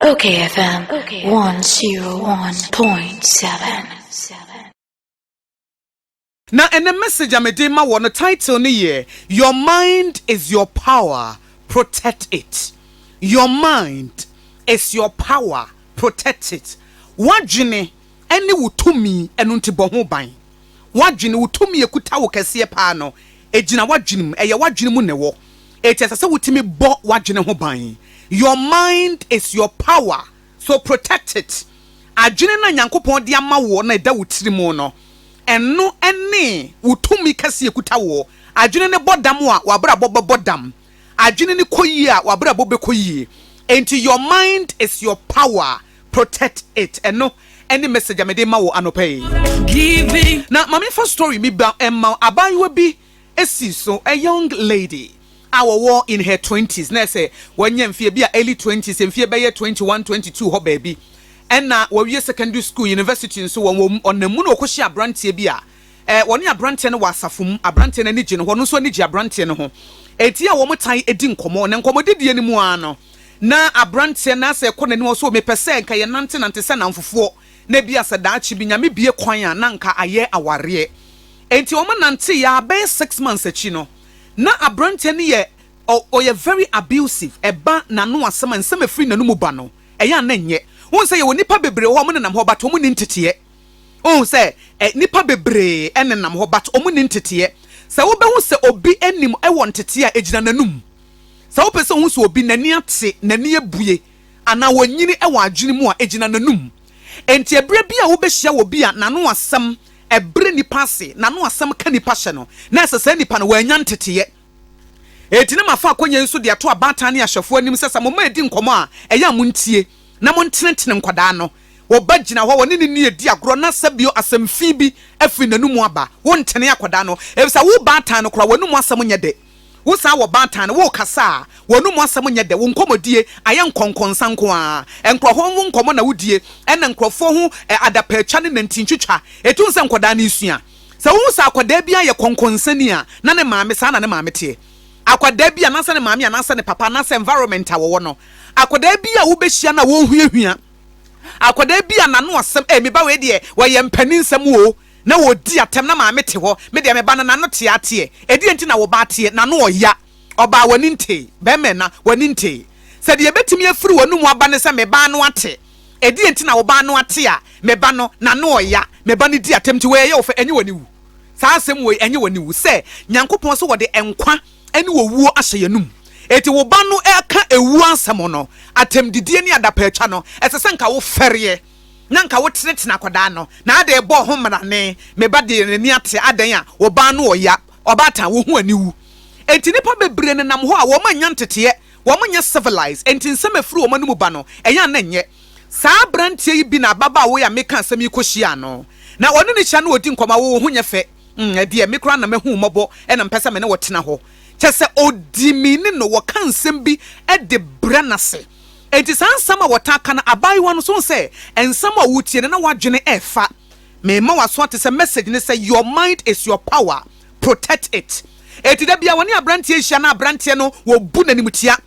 OKFM 101.7. Now, and the message I'm doing my one title here. Your mind is your power. Protect it. Your mind is your power. Protect it. Wajine any wutumi enunti boho ban. Wajine wutumi ekuta wokese pa no. Ejina wajinim eye wajine mu newo. Etese wutimi bo wajine ho ban. Your mind is your power. So protect it. Adwene na Nyankopon de ama wo na da wutiri mu no. Eno ene wutumi kase ekuta wo. Adwene ne bodam a wabra bodam. Adwene ne koyi a wabra koyi. Enti your mind is your power. Protect it. Eno any message amede ma wo anopai. Giving. Now mama first story me ba emma abayewa bi esi so a young lady. Our war in her 20s. Na say when you be early 20s, and be 21, 22 ho baby. And na we secondary school, university so on the moon okoshi abrantie bia. Woni abrantie no wasafum, abrantie na nige no ho no so nige abrantie no ho. Eti a wo motan edi nkomo, na nkomo didie ni mu ano. Na abrantie na se ko nani wo so me pese nka ye nante se na mfofo. Na bia se daachi bi nyame bie kwan a na nka aye aware. Enti wo nante ya be 6 months achi no. Na abrante ne ye o ye very abusive eba na no asem nsem afri na no mu ba no eya na nye won say ye nipa bebre ho mo nenam ho bat omu ni ntete won say nipa bebre enenam ho bat omu ni ntete se wo be hu se obi enim e won ntete a ejina nanum se wo pese hu se obi nani ate nani ebue ana wonyini e wa adwene mu a ejina nanum enti ebre bia wo be hia wo bia na no asem ebre nipa se na no asem ka nipa hye no na sese nipa no wanya ntete etina mafa akonye nso de ato abata ne ahwefo anim sesa mo ma edi nkomo a eya mo ntie na mo ntenetene nkwada no wo bagina ho woni ni edi agro na sabio asemfi bi afi nanumu aba wo ntene akwada no ebisa wo bata no kora wonum asem nyede wo sa wo bata no wo kasa wonum asem nyede wo nkomodie aye nkonkonsa nko a enkroho wo nkomo na wodie ena nkrofo ho adapacha ne nantintwitwa etunse nkwada no isua sa wo sa akwada bia ye konkonsani a na ne maame sa na ne maame tie akwada bia na sa ne maame na sa ne papa na sa environment a wo no akwada bia wo behia na wo huahua akwada bia na no asem me ba we de wo ye mpanin nsem wo na wo di atem na maame te ho me de me ba na no te ate edi enti na wo ba te na no oya oba wani nte be me na wani nte se de betimi afiri wonu mu aba ne se me ba no ate edi enti na wo ba no ate a me ba no na no oya me ba ne di atem ti we ye wo fe enye wani wu sa asem we enye wani wu se Nyankopon so wo de enkwa eni wo wuo ahye yanum eti wo ba no eka ewu ansem no atem didie ni adapacha no esese nka wo fere na nka wo tenetena akoda no na ade ebo ho mrane me ba de ni ate adan a wo ba no oya obata wo hu aniwu eti nipa bebre ne nam ho a wo manya ntete wo manya civilized enti nsem afiri wo manum ba no eya na nye saa brantie yi bi na baba wo ya meka asem ikohia no na wonu ni cha no odi nkoma wo hu nye fe de me kra na mehu mobo ena mpesa me ne wo tena ho chese odimini no wo kansem bi de brenase enti sansama wotaka na abayiwa no so se ensama wutie na wadwene efa me ma waso ate se message ne say your mind is your power, protect it. Enti da bia woni abrante ehia na abrante no wo bu na nimutia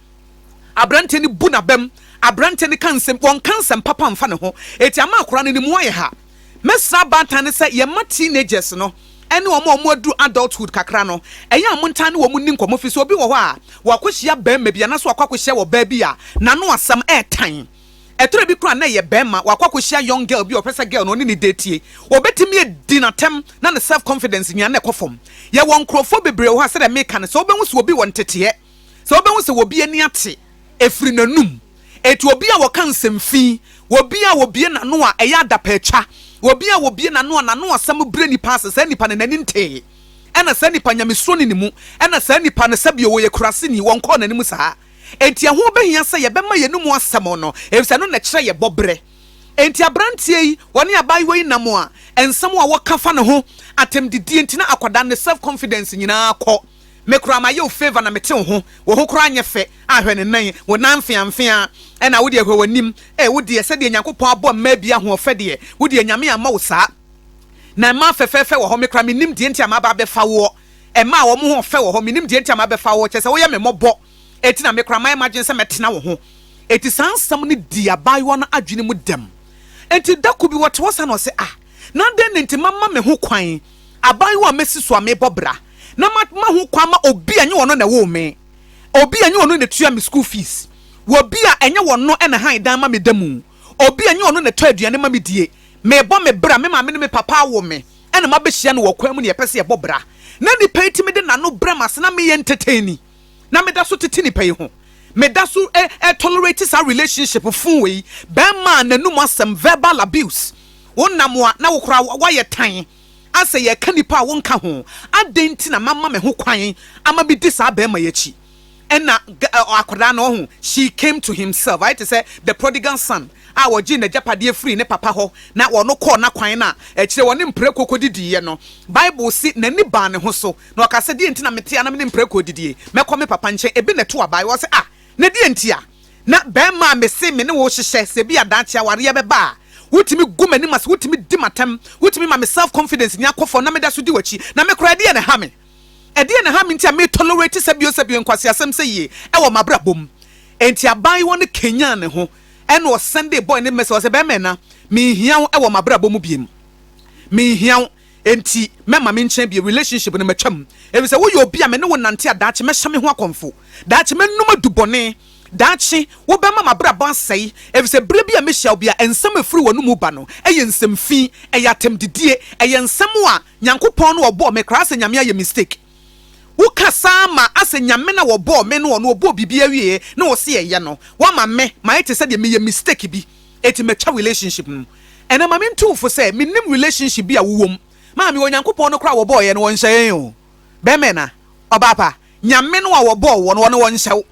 abrante ni bu na bem abrante ni kansem won kansem papa mfa ne ho eti ama akora ne mu aye ha mesra banta ne say ye ma teenagers no ene omo adu adulthood kakra no eya amontan ne wo mu ni nkomo fi so obi wo ho a wakohia bemma bia na so akwakohia wo ba bi a na no asam etan etore bi kura na ye bemma wakwakohia young girl bi opesa girl no ni datie obetimi edinatem na ne self confidence nya na ekofom ye won krofo bebre wo ha se de meka ne so obenwu so obi won tete so obenwu se wo bi ani ate efiri nanum etu obi a wo kan semfi obi a wo bie na no a eya adapacha obi a wo bie na no asam bre ni pass se nipa ne nani nte ena se nipa nyamesro ni mu ena se nipa ne sabio wo ye kurase ni won ko nani mu saa enti ho behia se ye bema ye numu asam no efisa no na kire ye bobre enti abrantie yi woni abayiwa yi namo a ensam a wo kafa ne ho atem didi enti na akwada ne self confidence nyina akọ mekura ma ye favor na mete ho wo ho kura anye fe ahwe ne nan wo nan fiamfia ena wo de ehwe wanim wo de se de Nyankopon abo ma bia ho fe de wo de nyame ama wo saa na ma fefefe wo ho mekura me nim de enti ama ba be fa wo ma wo mo ho fe wo ho me nim de enti ama be fa wo chese wo ye me mobo eti na mekura ma imagine se metena wo ho It is ansam ni di abayewa no adwene mu dem. Enti da ko bi what was na say na den enti mama me ho kwan abayewa mesi so amebobra na ma ho kwan ma obi anye wono na wo me obi anye wono na tua me school fees wo bi a enye wono na han dan ma me damu obi anye wono na to aduane ma me die me bo me bra me ma me ne me papa wo me ena ma be hia no wo kwan mu ne yepese ye bobra na ni peti me de na no bra ma se na me ye entertain na me da so tete ni pay ho me da so tolerate sa relationship fun we be man nanum asem verbal abuse wonamwa na wokra wa ye tan ase ye kanipa wonka ho adenti na mama me ho kwan ama bi di sa be ma yechi ena akoda no ho she came to himself right to say the prodigal son a woji na japade free ne papa ho na wono call na kwan na kire woni mpre kokodidie no bible si na ni ba ne ho so na okase die nti na mete na me mpre kodidie mekọ me papa nche ebe ne to abai wo se na die ntia na be ma me se me ne wo hyehye se bi adache aware ye be ba wutimi gumani mas wutimi di matam wutimi ma me self confidence nya kofo na me da so di wachi na me kra die ne ha me e ne ha me ntia me tolerate sabio nkwase asem se ye e wo mabrabom enti abai wo ne Kenya ne ho ene o Sunday boy ne mese o se be me na me hiaw e wo mabrabom biem me hiaw enti mema me nchen bi relationship ne matwam e se wo ye obi a me ne wo nante adache me hyame ho akomfo dache me numa dubone dachi wo be mama brabo asai if se bre bia me hia obia ensem afiri wonu mu ba no eye nsem fi eye atem didie eye nsem a nyankopon no obo me kra se nyame aye mistake wo kasa ma ase nyame na obo me no obo bibia wie na wo se eye no wa ma me ma ete se de me ye mistake bi eti me twa relationship no ena ma me ntu fo se me nim relationship bi a wowom ma me onyankopon no kra wo boy ye no won hye o be me na obapa nyame no a wo bo wo no won hye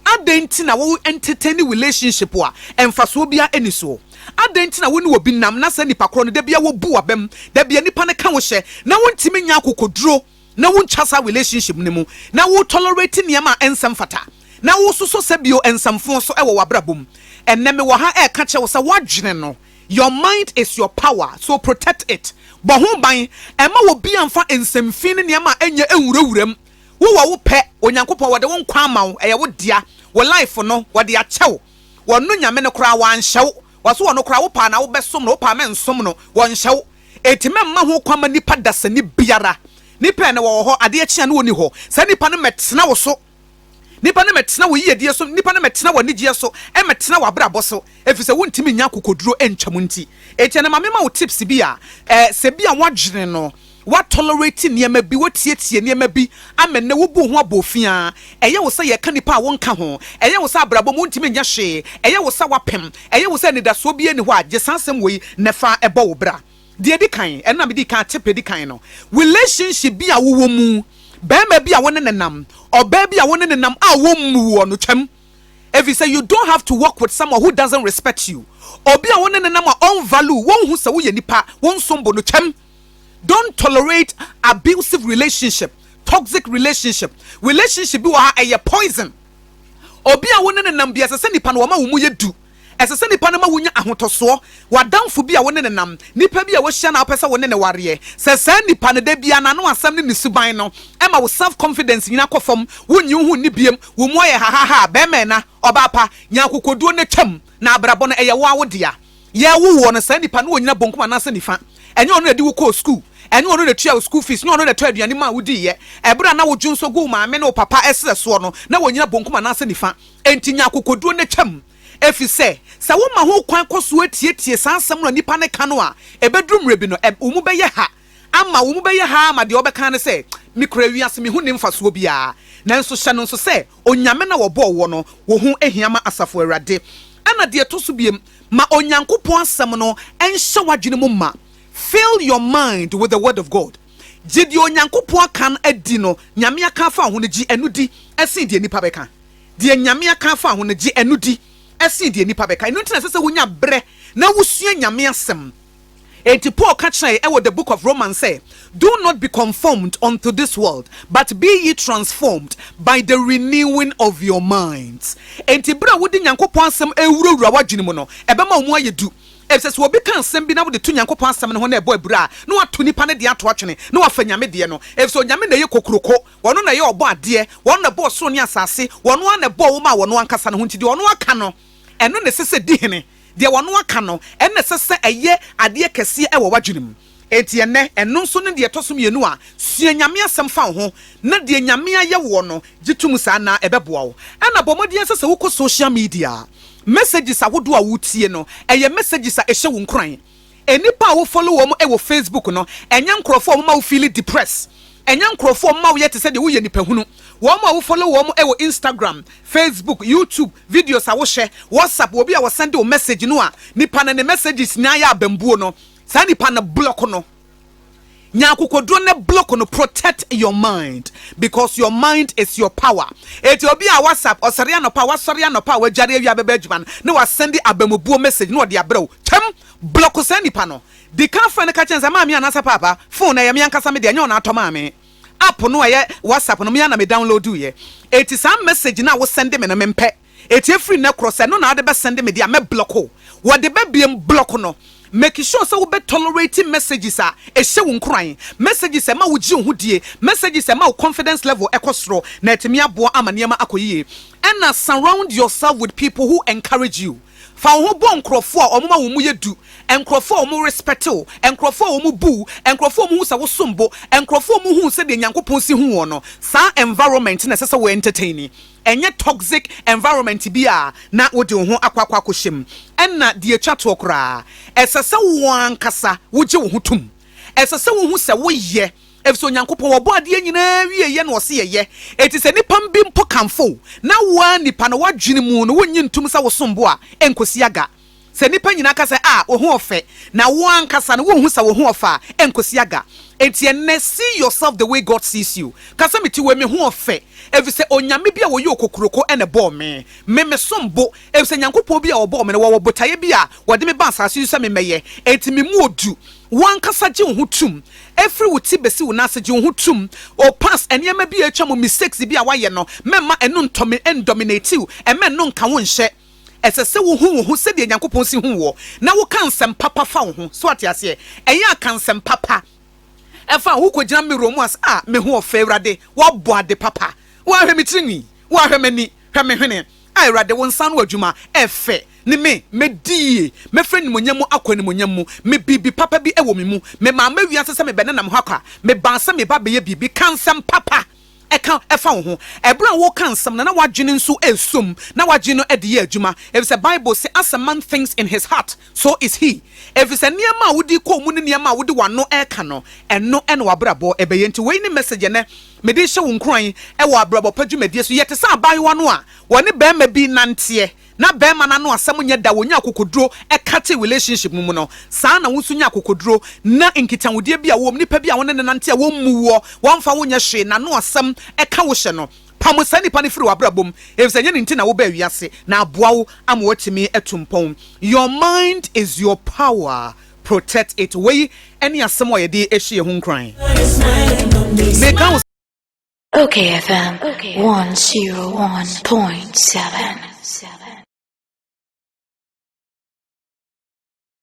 adenti na wo entertain relationship wa emfaso bia eniso adenti na wo ni obi nam na se nipa kro no da bia wo bu abem da bia nipa ne ka wo hye na wo ntimi nya akokoduro na wo nchasa relationship ne mu na wo tolerate niam a ensam fata na wo soso se bio ensamfo so e wo wabrabom eneme wo ha e ka che wo se wadwene no your mind is your power so protect it bo ho ban ema wo bia mfa ensamfi ne niam a enya ewurawuram wo pe onyankopon wode won kwa ma wo eye wo dia wo life no wode a chew wonu nyame ne kra wan hyew waso wono kra wo pa na wo besom no wo pa men som no won hyew etime mma ho kwama nipa dasani biara nipa ne wo ho ade achia ne woni ho sa nipa no metena wo so nipa no metena wo yedie so nipa no metena wo nigie so e metena wo abrabo so efise wo ntimi nya kokoduro entwam nti etiane ma me ma wo tips bi a se bi a wadwene no what tolerate niema bi wotietie niema bi amenne wo bu ho abofia eye wo se ye kanipa a wonka ho eye wo se abrabo mu ntimi nya hwe eye wo se wapem eye wo se nidaso bi ani ho a jesansem wei nefa ebo wo bra de edi kan enna me di kan tepe di kan no relationship bi a wo mu bema bi a wone nenam oba bi a wone nenam a wo mu wo no twam if you say you don't have to work with someone who doesn't respect you obi a wone nenam a on value won hu se wo ye nipa won sombo no twam. Don't tolerate abusive relationship, toxic relationship. Relationship bi wa a poison. Obi a wone ne nam bia se nipa no ma wo mu yedu. Ese nipa no ma wonya ahotoso. Wadamfo bi a wone ne nam. Nipa bi a wo hia na opese wone ne ware. Se nipa no da bia na no asam ne suban no. Ema wo self confidence nyina kofom. Wonyi hu ni biem. Wo mu aye ha be me na obapa nya kokoduo ne twam na abrabo no eye wo awodea. Ye wo wo no se nipa no wonyina bonkum anase nifa. Enye ono edi wo ko school. Eni ono de tua school fees no ono de to aduane ma wodi ye ebra na wodwu nso go ma me no papa esere so no na wonyina bonkuma na ase nifa entinya kokoduo ne twam efise se wo ma ho kwan koso atietie sansam no nipa ne ka no a ebedrum rebi no umu beye ha ama umu beye ha ma de obeka ne se mi kura wiase mi hu ne mfaso bia nanso hye no nso se onyame na wo bo wo no wo hu ehiama asafo awurade ana de to so biem ma onyankopon asem no enhye wadwene mu ma. Fill your mind with the word of God. Jidi onyankopon kan adi no nyame aka fa ho ne gi enudi esi de nipa beka. De nyame aka fa ho ne gi enudi esi de nipa beka. Enu ntina sese wonya bre na wusua nyame asem. Enti Paul ka kire e the book of Romans say, do not be conformed unto this world, but be ye transformed by the renewing of your minds. Enti bra wodi nyankopon asem ewurawura wadwene mu no ebema omu ayedu. If says will become sembi na with the Tunyanko Sam and one boy bra, no tuni pane de atwachene, no afanyame de no. If so yamine ye kokroko, one on a yo boy dear, one the boss Sonia Sassy, one a bow ma one casan hunti do no cano. ɛno ne sese di hene de wano aka no ɛna sese ɛyɛ adeɛ kɛseɛ ɛwɔ wadwenem enti ɛno nso ne de ɛtɔ mienu a sua nyame asɛm fa ho na de nyame ayɛ wo no gitum saa na ɛbɛboa wo ɛna bɔmɔden sese wo kɔ social media messages ahodo a wotie no ɛyɛ messages a ɛhyɛ wo nkran enipa a wo follow wo ɛwɔ Facebook no ɛnyɛ nkrɔfo a ma wo feel depressed ɛnyɛ nkrɔfo ma wo yɛ te sɛ de wo yɛ nipa hunu wo ma wo follow wo ɛwɔ Instagram, Facebook, YouTube videos a wo share WhatsApp obi a wo send wo message no a nipa na ne messages na ya abambuo no sa nipa na block no nyakokodro ne block no. Protect your mind because your mind is your power. Eti obi a WhatsApp osare anopa wasore anopa wajare awia bebe adwuma na wa send abamubuo message na odi abrɛw tem block sa nipa no di kan fa ne ka chenza ma me anasa papa phone na ye me ankasa me de anya ona atoma me app no ye WhatsApp no me na me download ye eti sa message na wo send me na me mpɛ eti free na cross no na ade be send me de me block wo de be biem block no. Make sure so we be tolerating messages a ehye wo nkran messages e ma wo gi ho die messages e ma wo confidence level ekosro na etimi aboa amanema akoyie and surround yourself with people who encourage you fa wo bo nkrofo a omoma wo mu yedu enkrofo a wo respect o enkrofo a wo mu bu enkrofo a wo hu sa wo sombo enkrofo a wo hu se de nyankopon si hu wo no sa environment na sese wo entertaining enye toxic environment bi a na wo de ho akwakwa kohyem enna de atwa to kra esese wo ankasa wo je wo hutum esese wo hu se wo ye efso nyankopon wo bo ade nyina wie ye na wo se ye eti se nipa mbi mpo kamfo na wa nipa na wadwene mu no wonyi ntum sa wo sombo a enkosi aga se nipa nyina ka se wo ho ofe na wo ankasa na wo hu sa wo ho ofa enkosi aga eti enne see yourself the way God sees you kasa meti we me ho ofe efise onyame bia wo ye okokroko ene bo me sombo efise nyankopon bia wo bo me wo botaye bia wo de me ba asase so me meye eti me mu odu wan kasa je ho tum every wuti besi wo na ase je ho tum o pass enema bia atwa mo mistakes bia wa ye no mema eno ntome endominate you eme no nka wo nhye esese wo hu se de nyankopon si hu wo na wo kan sem papa fa wo hu so ate ase eya kan sem papa efa wo ko gina me romu as me hu ofewrade wo bo ade papa wo ahwe me trini wo ahwe mani hwe me hwene ai rade wo nsan wo adwuma efe ni me die me friend monyamu akwani monyamu me bibi papa bi ewo me mu me ma ma wiase se me bene nam hakwa me bansa me ba be ye bibi kan sem papa eka efa wo ho ebra wo kan sem na wadwene nso esum na wadwene no ede ye adwuma if the Bible say as a man thinks in his heart so is he if it's a niema wodi ko mu ne niema wodi wano eka no eno ene wabrabo ebeye nti we ni message ne me de hye wo nkran e wo abrabo padwumadi so yete sa ban wano a woni be ma bi nante na be ma na no asem nya da wonya akokodro ekate relationship mu no saa na wo sunya akokodro na nkitanwodie bi a wo nipa bi a woni ne nante a wo muwo wonfa wonya hwe na no asem eka wo hye no pamusa nipa ne firi wabrabom efisanye ne ntina wo ba wiase na aboa wo am watimi etumpon your mind is your power protect it we any asem o ye de ehye ho nkran okayfm 101.7